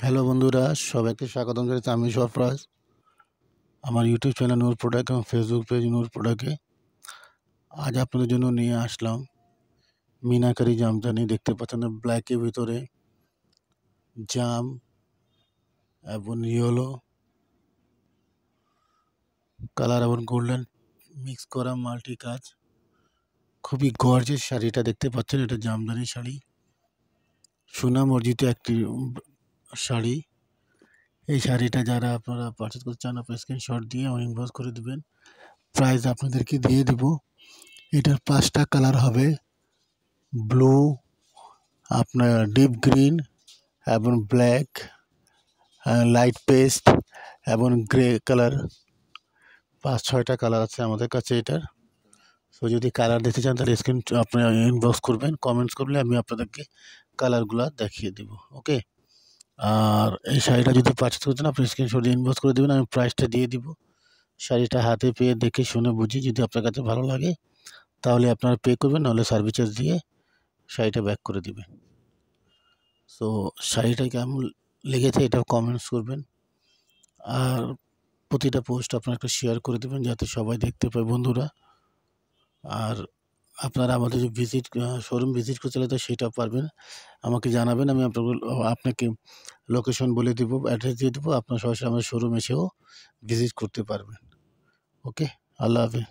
Hello বন্ধুরা, সবাইকে স্বাগতম জানাচ্ছি। আমি সরফরাজ। আমার ইউটিউব চ্যানেল নূর প্রোডাক্ট এবং ফেসবুক পেজ নূর প্রোডাক্টে আজ আপনাদের জন্য নিয়ে আসলাম মিনাকারি জামদানি। দেখতে পাচ্ছেন ব্ল্যাকের ভিতরে জাম এবং ইয়েলো কালার এবং গোল্ডেন মিক্স করা মাল্টি কাজ। খুবই গর্জিয়াস শাড়িটা দেখতে পাচ্ছেন, এটা জামদানি শাড়ি, সুনাম অর্জিত একটি শাড়ি। এই শাড়িটা যারা আপনারা পারচেজ করতে চান, আপনার স্ক্রিনশট দিয়ে আমার ইনবক্স করে দেবেন। প্রাইস আপনাদেরকে দিয়ে দেব। এটার 5টা কালার হবে, ব্লু, আপনার ডিপ গ্রিন এবং ব্ল্যাক, লাইট পেস্ট এবং গ্রে কালার। 5-6টা কালার আছে আমাদের কাছে এটার। সো যদি কালার দেখতে চান তাহলে স্ক্রিন আপনি ইনবক্স করবেন, কমেন্টস করলে আমি আপনাদেরকে কালারগুলো দেখিয়ে দেব। ওকে, আর এই শাড়িটা যদি পারচেজ করতে চান আপনি স্ক্রিনশট দিয়ে ইনবক্স করে দেবেন, আমি প্রাইসটা দিয়ে দিব। শাড়িটা হাতে পেয়ে দেখে শুনে বুঝি যদি আপনার কাছে ভালো লাগে তাহলে আপনারা পে করবেন, নাহলে সার্ভিস চার্জ দিয়ে শাড়িটা ব্যাক করে দিবেন। সো শাড়িটা কেমন লেগেছে এটা কমেন্টস করবেন, আর প্রতিটা পোস্ট আপনারা একটু শেয়ার করে দেবেন যাতে সবাই দেখতে পায় বন্ধুরা। আর আপনারা আমাদের যে শোরুম ভিজিট করতে চাইলে তো সেটা পারবেন, আমাকে জানাবেন, আমি আপনাকে লোকেশন বলে দিব, অ্যাড্রেস দিয়ে দেবো, আপনার সরাসরি আমাদের শোরুম এসেও ভিজিট করতে পারবেন। ওকে, আল্লাহ হাফেজ।